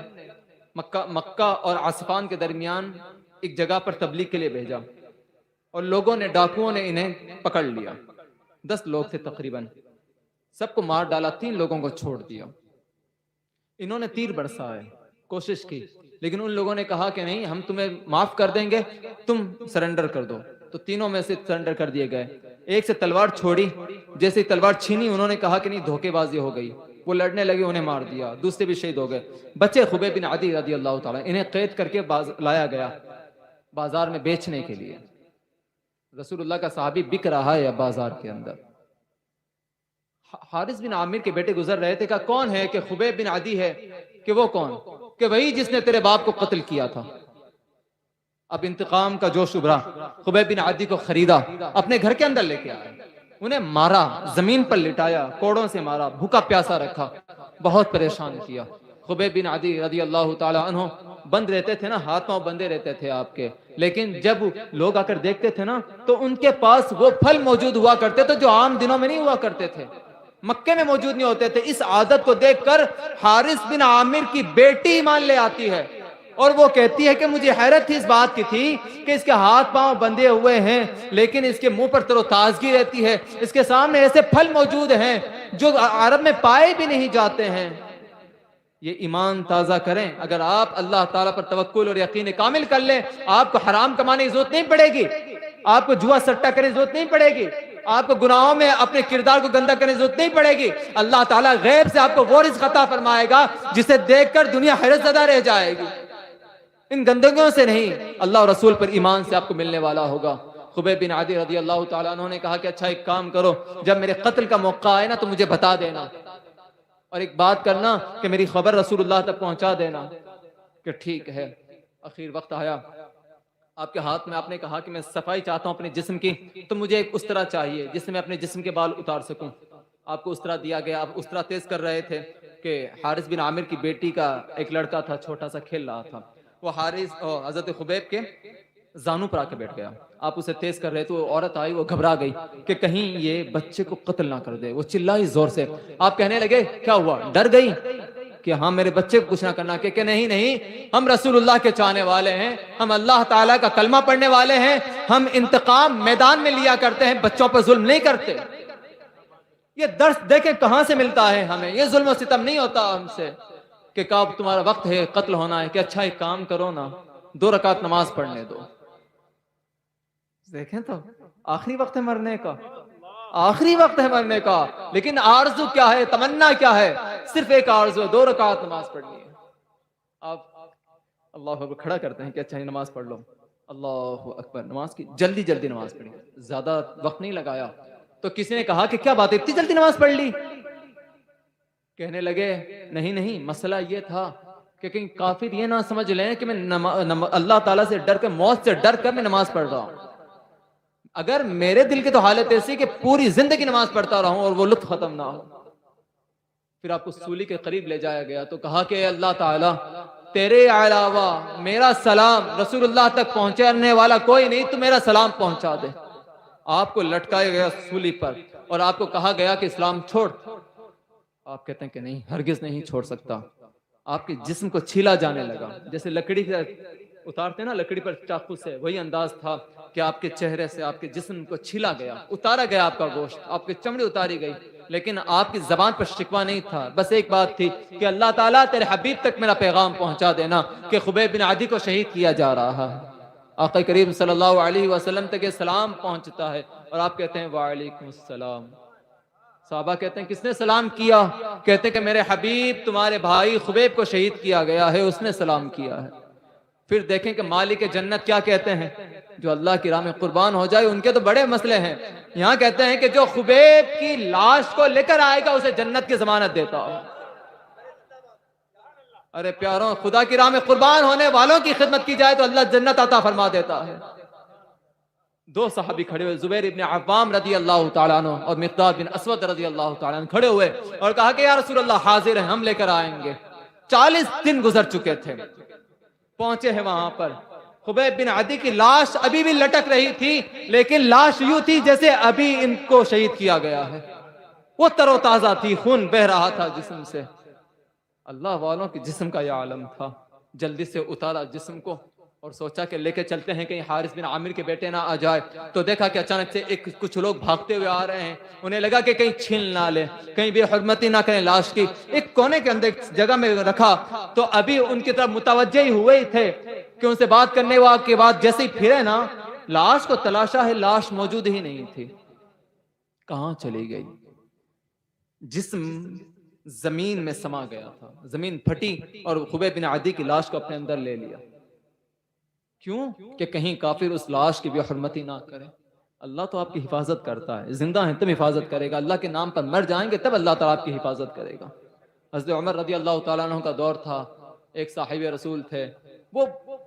مکہ اور عصفان کے درمیان ایک جگہ پر تبلیغ کے لیے بھیجا، اور لوگوں نے، ڈاکوؤں نے انہیں پکڑ لیا، 10 لوگ تھے تقریباً، سب کو مار ڈالا، 3 لوگوں کو چھوڑ دیا۔ انہوں نے تیر برسائے، کوشش کی، لیکن ان لوگوں نے کہا کہ نہیں، ہم تمہیں معاف کر دیں گے، تم سرنڈر کر دو۔ تو تینوں میں سے سرنڈر کر دیے گئے۔ ایک سے تلوار چھوڑی، جیسے تلوار چھینی انہوں نے کہا کہ نہیں، دھوکے بازی ہو گئی، وہ لڑنے لگے، انہیں مار دیا، دوسرے بھی شہید ہو گئے۔ بچے خبیب بن عدی رضی اللہ تعالیٰ، انہیں قید کر کے لایا گیا بازار میں بیچنے کے لیے۔ رسول اللہ کا صحابی بک رہا ہے بازار کے اندر۔ حارث بن عامر کے بیٹے گزر رہے تھے، کہا کون ہے؟ کہ خبیب بن عدی ہے۔ کہ وہ کون؟ کہ وہی جس نے تیرے باپ کو قتل کیا تھا۔ اب انتقام کا جوش ابھرا، خبیب بن عدی کو خریدا، اپنے گھر کے اندر لے کے آئے، انہیں مارا، زمین پر لٹایا، کوڑوں سے مارا، بھوکا پیاسا رکھا، بہت پریشان کیا۔ خبیب بن عدی رضی اللہ تعالی عنہ بند رہتے تھے نا، ہاتھ پاؤں بندے رہتے تھے آپ کے، لیکن جب لوگ آ کر دیکھتے تھے نا تو ان کے پاس وہ پھل موجود ہوا کرتے تھے جو عام دنوں میں نہیں ہوا کرتے تھے، مکے میں موجود نہیں ہوتے تھے۔ اس عادت کو دیکھ کر حارث بن عامر کی بیٹی ایمان لے آتی ہے، اور وہ کہتی ہے کہ مجھے حیرت تھی اس بات کی تھی کہ اس کے ہاتھ پاؤں بندھے ہوئے ہیں لیکن اس کے منہ پر تر و تازگی رہتی ہے، اس کے سامنے ایسے پھل موجود ہیں جو عرب میں پائے بھی نہیں جاتے ہیں۔ یہ ایمان تازہ کریں، اگر آپ اللہ تعالیٰ پر توکل اور یقین کامل کر لیں، آپ کو حرام کمانے کی ضرورت نہیں پڑے گی، آپ کو جوا سٹا کرنے کی ضرورت نہیں پڑے گی، آپ کو گناہوں میں اپنے کردار کو گندا کرنے کی ضرورت نہیں پڑے گی۔ اللہ تعالیٰ غیب سے آپ کو وہ رزق عطا فرمائے گا جسے دیکھ کر دنیا حیرت زدہ رہ جائے گی، ان گندگیوں سے نہیں، اللہ اور رسول پر ایمان سے آپ کو ملنے والا ہوگا۔ خبیب بن عدی رضی اللہ تعالیٰ عنہ نے کہا کہ اچھا ایک کام کرو، جب میرے قتل کا موقع آئے نا تو مجھے بتا دینا، اور ایک بات کرنا کہ میری خبر رسول اللہ تک پہنچا دینا۔ کہ ٹھیک ہے۔ اخیر وقت آیا، آپ کے ہاتھ میں آپ نے کہا کہ میں صفائی چاہتا ہوں اپنے جسم کی، تو مجھے ایک استرا چاہیے جس سے میں اپنے جسم کے بال اتار سکوں۔ آپ کو استرا دیا گیا، آپ استرا تیز کر رہے تھے کہ حارث بن عامر کی بیٹی کا ایک لڑکا تھا، چھوٹا سا کھیل رہا تھا، وہ حضرت خبیب کے زانو پر آ کے بیٹھ گیا، آپ اسے تیز کر رہے تو وہ عورت آئی، وہ گھبرا گئی کہ کہیں یہ بچے کو قتل نہ کر دے، وہ چلائی زور سے، آپ کہنے لگے کیا ہوا؟ ڈر گئی؟ کہ ہاں میرے بچے کو کچھ نہ کرنا، کہ نہیں نہیں، ہم رسول اللہ کے چاہنے والے ہیں، ہم اللہ تعالیٰ کا کلمہ پڑھنے والے ہیں، ہم انتقام میدان میں لیا کرتے ہیں، بچوں پر ظلم نہیں کرتے۔ یہ درس دیکھیں کہاں سے ملتا ہے ہمیں، یہ ظلم و ستم نہیں ہوتا ہم سے کہ کب تمہارا وقت ہے قتل ہونا ہے، کہ اچھا ایک کام کرو نا 2 رکعت نماز پڑھنے دو۔ دیکھیں تو آخری وقت ہے مرنے کا، آخری وقت ہے مرنے کا، لیکن آرزو کیا ہے، تمنا کیا ہے، صرف ایک آرزو ہے، 2 رکعت نماز پڑھنی ہے۔ آپ اللہ اکبر کھڑا کرتے ہیں کہ اچھا یہ نماز پڑھ لو، اللہ اکبر، نماز کی جلدی جلدی نماز پڑھی، زیادہ وقت نہیں لگایا۔ تو کسی نے کہا کہ کیا بات ہے اتنی جلدی نماز پڑھ لی؟ کہنے لگے نہیں نہیں، مسئلہ یہ تھا کہ کہیں کافر یہ نہ سمجھ لیں کہ میں اللہ تعالیٰ سے ڈر کے، موت سے ڈر کر میں نماز پڑھ رہا ہوں۔ اگر میرے دل کی تو حالت ایسی کہ پوری زندگی نماز پڑھتا رہوں اور وہ لطف ختم نہ ہو۔ پھر آپ کو سولی کے قریب لے جایا گیا تو کہا کہ اللہ تعالیٰ تیرے علاوہ میرا سلام رسول اللہ تک پہنچانے والا کوئی نہیں، تو میرا سلام پہنچا دے۔ آپ کو لٹکایا گیا سولی پر اور آپ کو کہا گیا کہ اسلام چھوڑ۔ آپ کہتے ہیں کہ نہیں، ہرگز نہیں چھوڑ سکتا۔ آپ کے جسم کو چھیلا جانے لگا، جیسے لکڑی سے اتارتے نا لکڑی پر چاقو سے، وہی انداز تھا کہ آپ کے چہرے سے آپ کے جسم کو چھیلا گیا، اتارا گیا آپ کا گوشت، آپ کی چمڑی اتاری گئی، لیکن آپ کی زبان پر شکوہ نہیں تھا، بس ایک بات تھی کہ اللہ تعالیٰ تیرے حبیب تک میرا پیغام پہنچا دینا کہ خبیب بن عدی کو شہید کیا جا رہا ہے۔ آقا کریم صلی اللہ علیہ وسلم تک یہ سلام پہنچتا ہے اور آپ کہتے ہیں وعلیکم السلام۔ صحابہ کہتے ہیں کس نے سلام کیا؟ کہتے ہیں کہ میرے حبیب تمہارے بھائی خبیب کو شہید کیا گیا ہے، اس نے سلام کیا ہے۔ پھر دیکھیں کہ مالک جنت کیا کہتے ہیں، جو اللہ کی راہ میں قربان ہو جائے ان کے تو بڑے مسئلے ہیں۔ یہاں کہتے ہیں کہ جو خبیب کی لاش کو لے کر آئے گا اسے جنت کی ضمانت دیتا ہو۔ ارے پیاروں، خدا کی راہ میں قربان ہونے والوں کی خدمت کی جائے تو اللہ جنت عطا فرما دیتا ہے۔ 2 صحابی کھڑے ہوئے، زبیر ابن عوام رضی اللہ تعالیٰ عنہ اور مقداد بن اسود رضی اللہ تعالیٰ عنہ کھڑے ہوئے اور کہا کہ یا رسول اللہ حاضر ہیں، ہم لے کر آئیں گے۔ 40 دن گزر چکے تھے، پہنچے ہیں وہاں پر، خبیب بن عدی کی لاش ابھی بھی لٹک رہی تھی، لیکن لاش یوں تھی جیسے ابھی ان کو شہید کیا گیا ہے، وہ تر و تازہ تھی، خون بہ رہا تھا جسم سے۔ اللہ والوں کے جسم کا یہ عالم تھا، جلدی سے اتارا جسم کو اور سوچا کہ لے کے چلتے ہیں کہیں حارث بن عامر کے بیٹے نہ آ جائے، تو دیکھا کہ اچانک سے کچھ لوگ بھاگتے ہوئے آ رہے ہیں، انہیں لگا کہ کہیں چھین نہ لے، کہیں بے حرمتی نہ کریں لاش کی۔ ایک کونے کے اندر ایک جگہ میں رکھا تو ابھی ان کی طرف متوجہ ہی ہوئے ہی تھے کہ ان سے بات کرنے کے بعد جیسے ہی پھرے نا، لاش کو تلاشا ہے، لاش موجود ہی نہیں تھی، کہاں چلی گئی؟ جسم زمین میں سما گیا تھا، زمین پھٹی اور خبیب بن عدی کی لاش کو اپنے اندر لے لیا۔ کیوں؟ کہ کہیں کافر اس لاش کی بے حرمتی نہ کرے۔ اللہ تو آپ کی حفاظت کرتا ہے، زندہ ہیں تب حفاظت کرے گا، اللہ کے نام پر مر جائیں گے تب اللہ تعالیٰ آپ کی حفاظت کرے گا۔ حضرت عمر رضی اللہ تعالیٰ عنہ کا دور تھا، ایک صاحب رسول تھے، وہ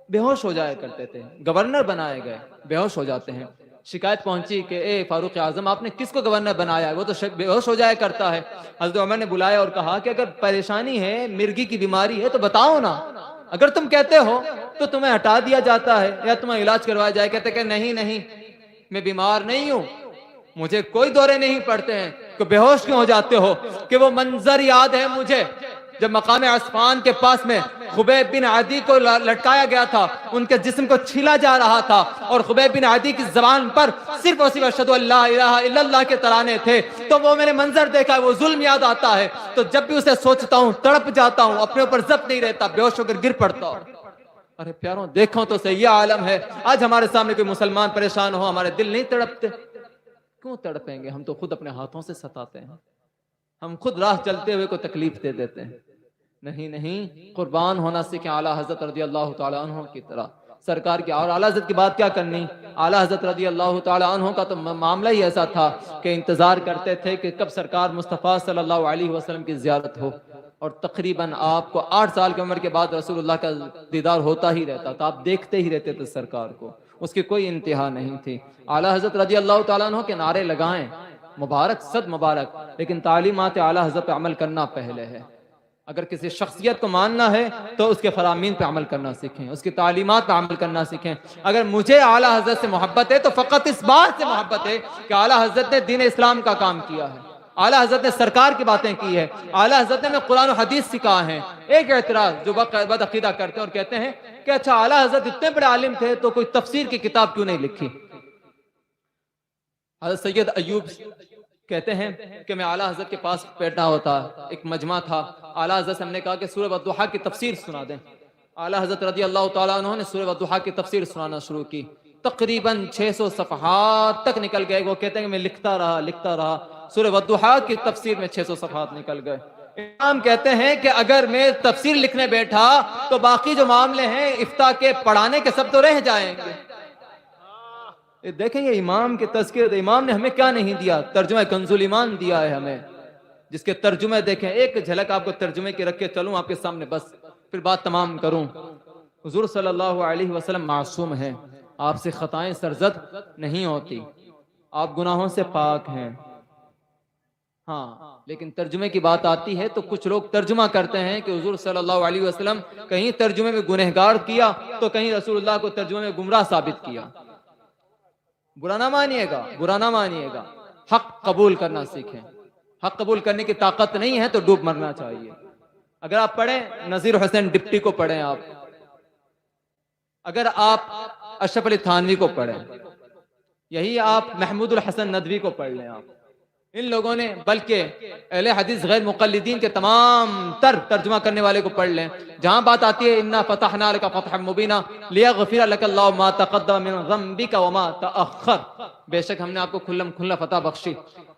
بے ہوش ہو جایا کرتے تھے، گورنر بنائے گئے، بے ہوش ہو جاتے ہیں۔ شکایت پہنچی کہ اے فاروق اعظم، آپ نے کس کو گورنر بنایا ہے؟ وہ تو بے ہوش ہو جایا کرتا ہے۔ حضرت عمر نے بلایا اور کہا کہ اگر پریشانی ہے، مرگی کی بیماری ہے تو بتاؤ نا، اگر تم کہتے ہو تو تمہیں ہٹا دیا جاتا ہے یا تمہیں علاج کروایا جائے۔ کہتے کہ نہیں نہیں، میں بیمار نہیں ہوں، مجھے کوئی دورے نہیں پڑتے ہیں۔ کہ بے ہوش کیوں ہو جاتے ہو؟ کہ وہ منظر یاد ہے مجھے جب مقام عصفان کے پاس میں خبیب بن عدی کو لٹکایا گیا تھا، ان کے جسم کو چھیلا جا رہا تھا اور خبیب بن عدی کی زبان پر صرف اور صرف اشہدو ان لا الہ الا اللہ کے ترانے تھے، تو وہ میں نے منظر دیکھا ہے، وہ ظلم یاد آتا ہے، تو جب بھی اسے سوچتا ہوں تڑپ جاتا ہوں، اپنے اوپر ضبط نہیں رہتا، بے ہوش ہو کر گر پڑتا ہوں۔ ارے پیاروں، دیکھو تو صحیح، یہ عالم ہے۔ آج ہمارے سامنے کوئی مسلمان پریشان ہو، ہمارے دل نہیں تڑپتے؟ کیوں تڑپیں گے؟ ہم تو خود اپنے ہاتھوں سے ستاتے ہیں، ہم خود راہ چلتے ہوئے کو تکلیف دے دیتے ہیں۔ نہیں نہیں، قربان ہونا سیکھیں اعلیٰ حضرت رضی اللہ تعالیٰ عنہ کی طرح سرکار کی۔ اور اعلیٰ حضرت کی بات کیا کرنی، اعلیٰ حضرت رضی اللہ تعالیٰ عنہ کا تو معاملہ ہی ایسا تھا کہ انتظار کرتے تھے کہ کب سرکار مصطفیٰ صلی اللہ علیہ وسلم کی زیارت ہو، اور تقریباً آپ کو 8 سال کی عمر کے بعد رسول اللہ کا دیدار ہوتا ہی رہتا تھا، آپ دیکھتے ہی رہتے تھے سرکار کو، اس کی کوئی انتہا نہیں تھی۔ اعلیٰ حضرت رضی اللہ تعالیٰ عنہ کے نعرے لگائیں، مبارک صد مبارک، لیکن تعلیمات اعلیٰ حضرت پہ عمل کرنا پہلے ہے۔ اگر کسی شخصیت کو ماننا ہے تو اس کے فرامین پہ عمل کرنا سیکھیں، اس کی تعلیمات پہ عمل کرنا سیکھیں۔ اگر مجھے اعلیٰ حضرت سے محبت ہے تو فقط اس بات سے محبت ہے کہ اعلیٰ حضرت نے دین اسلام کا کام کیا ہے، اعلیٰ حضرت نے سرکار کی باتیں کی ہے، اعلیٰ حضرت نے ہمیں قرآن و حدیث سکھا ہے۔ ایک اعتراض جو بد عقیدہ کرتے ہیں اور کہتے ہیں کہ اچھا اعلیٰ حضرت اتنے بڑے عالم تھے تو کوئی تفسیر کی کتاب کیوں نہیں لکھی؟ حضرت سید ایوب کہتے ہیں کہ میں اعلیٰ حضرت کے پاس بیٹھا ہوتا، ایک مجمع تھا، اعلیٰ حضرت سے ہم نے کہا کہ سورہ والضحیٰ کی تفسیر سنا دیں۔ اعلیٰ حضرت رضی اللہ تعالیٰ عنہ نے سورہ والضحیٰ کی تفسیر سنانا شروع کی، تقریباً 600 صفحات تک نکل گئے۔ وہ کہتے ہیں کہ میں لکھتا رہا سورہ والضحیٰ کی تفسیر میں 600 صفحات نکل گئے۔ امام کہتے ہیں کہ اگر میں تفسیر لکھنے بیٹھا تو باقی جو معاملے ہیں افتاء کے پڑھانے کے سب تو رہ جائیں گے۔ دیکھیں یہ امام کے تذکرے، امام نے ہمیں کیا نہیں دیا؟ ترجمہ کنز الایمان دیا ہے ہمیں، جس کے ترجمے دیکھیں، ایک جھلک آپ کو ترجمے کی رکھ کے چلوں آپ کے سامنے، بس پھر بات تمام کروں۔ حضور صلی اللہ علیہ وسلم معصوم ہیں، آپ سے خطائیں سرزد نہیں ہوتی، آپ گناہوں سے پاک ہیں۔ ہاں لیکن ترجمے کی بات آتی ہے تو کچھ لوگ ترجمہ کرتے ہیں کہ حضور صلی اللہ علیہ وسلم کہیں ترجمے میں گنہگار کیا تو کہیں رسول اللہ کو ترجمے میں گمراہ ثابت کیا۔ برا نہ مانیے گا، حق قبول کرنا سیکھیں۔ حق قبول کرنے کی طاقت نہیں ہے تو ڈوب مرنا چاہیے۔ اگر آپ پڑھیں نذیر حسین ڈپٹی کو پڑھیں، اگر آپ اشرف علی تھانوی کو پڑھیں، یہی آپ محمود الحسن ندوی کو پڑھ لیں، آپ ان لوگوں نے، بلکہ اہل حدیث غیر مقلدین کے تمام تر ترجمہ کرنے والے کو پڑھ لیں، جہاں بات آتی ہے انا فتحنا لک فتحا مبینا لیغفر لک اللہ ما تقدم من ذنبک وما تأخر، بے شک ہم نے آپ کو کھلم کھلا فتح بخشی۔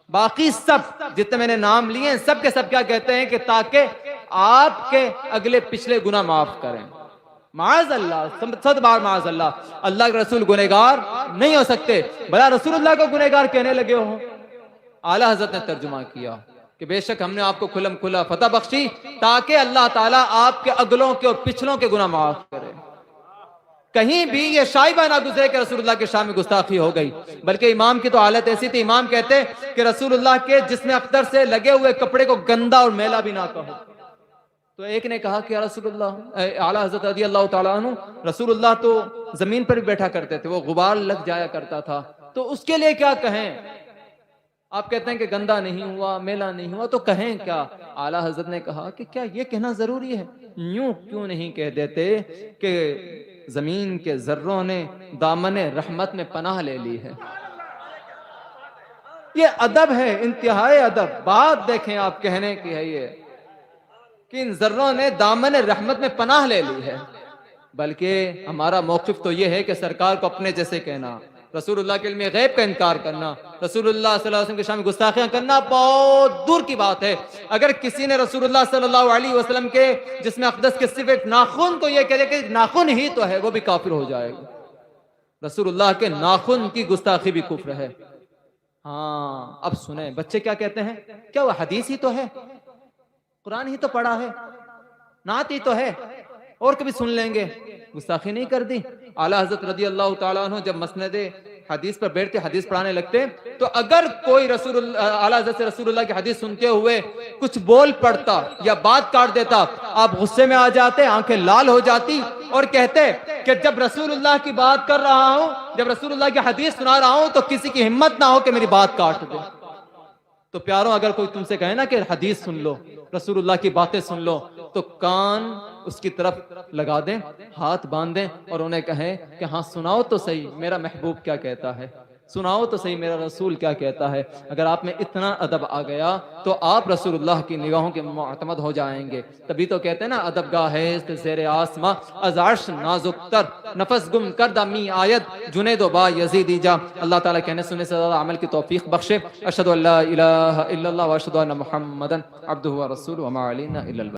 باقی سب جتنے میں نے نام لیے ہیں سب کے سب کیا کہتے ہیں کہ تاکہ آپ کے اگلے پچھلے گناہ معاف کریں۔ معاذ اللہ، 100 بار معاذ اللہ، اللہ کے رسول گنہگار نہیں ہو سکتے، بلا رسول اللہ کو گنہگار کہنے لگے ہو۔ اعلیٰ حضرت نے ترجمہ کیا کہ بے شک ہم نے آپ کو کھلم کھلا فتح بخشی تاکہ اللہ تعالیٰ آپ کے اگلوں کے اور پچھلوں کے گناہ معاف کرے۔ کہیں بھی یہ شائبہ نہ گزرے کہ رسول اللہ کے شان میں گستاخی ہو گئی، بلکہ امام کی تو حالت ایسی تھی، امام کہتے کہ رسول اللہ کے جسم اقدر سے لگے ہوئے کپڑے کو گندا اور میلا بھی نہ کہو۔ تو ایک نے کہا کہ یا رسول اللہ، اعلیٰ حضرت رضی اللہ تعالیٰ عنہ، رسول اللہ تو زمین پر بھی بیٹھا کرتے تھے، وہ غبار لگ جایا کرتا تھا، تو اس کے لیے کیا کہیں؟ آپ کہتے ہیں کہ گندا نہیں ہوا، میلا نہیں ہوا، تو کہیں کیا؟ اعلیٰ حضرت نے کہا کہ کیا یہ کہنا ضروری ہے؟ یوں کیوں نہیں کہہ دیتے کہ زمین کے ذروں نے دامن رحمت میں پناہ لے لی ہے؟ یہ ادب ہے، انتہائی ادب۔ بات دیکھیں آپ کہنے کی ہے یہ کہ ان ذروں نے دامن رحمت میں پناہ لے لی ہے، بلکہ ہمارا موقف تو یہ ہے کہ سرکار کو اپنے جیسے کہنا، رسول اللہ کے علم غیب کا انکار کرنا، رسول اللہ صلی اللہ علیہ وسلم کے شان میں گستاخیاں کرنا بہت دور کی بات ہے۔ اگر کسی نے رسول اللہ صلی اللہ علیہ وسلم کے جسم اقدس کے صرف ایک ناخن کو یہ کہے کہ ناخن ہی تو ہے، وہ بھی کافر ہو جائے گا۔ رسول اللہ کے ناخن کی گستاخی بھی کفر ہے۔ ہاں اب سنیں بچے کیا کہتے ہیں، کیا وہ حدیث ہی تو ہے، قرآن ہی تو پڑھا ہے، نعت ہی تو ہے، اور کبھی سن لیں گے، گستاخی نہیں کر دی۔ اعلیٰ حضرت رضی اللہ تعالیٰ عنہ جب مسند حدیث پر بیٹھتے، حدیث پڑھانے لگتے، تو اگر کوئی اعلیٰ حضرت سے رسول اللہ کی حدیث سنتے ہوئے کچھ بول پڑتا یا بات کاٹ دیتا، آپ غصے میں آ جاتے، آنکھیں لال ہو جاتی اور کہتے کہ جب رسول اللہ کی بات کر رہا ہوں، جب رسول اللہ کی حدیث سنا رہا ہوں تو کسی کی ہمت نہ ہو کہ میری بات کاٹ دے۔ تو پیاروں، اگر کوئی تم سے کہے نا کہ حدیث سن لو، رسول اللہ کی باتیں سن لو، تو کان اس کی طرف لگا دیں، ہاتھ باندھیں اور انہیں کہیں کہ ہاں سناؤ تو صحیح میرا محبوب کیا کہتا ہے، سناؤ تو صحیح میرا رسول کیا کہتا ہے۔ اگر آپ میں اتنا ادب آ گیا تو آپ رسول اللہ کی نگاہوں کے معتمد ہو جائیں گے۔ تبھی تو کہتے ہیں نا، ادب گاہ زیر آسماں از عرش نازک تر، نفس گم کردہ می آید جنید و با یزیدی جا۔ اللہ تعالیٰ کہنے سننے سے زیادہ عمل کی توفیق بخشے۔ اشہدو ان لا الہ الا اللہ و اشہدو ان محمدا عبدہ و رسولہ وما علینا الا البلاغ۔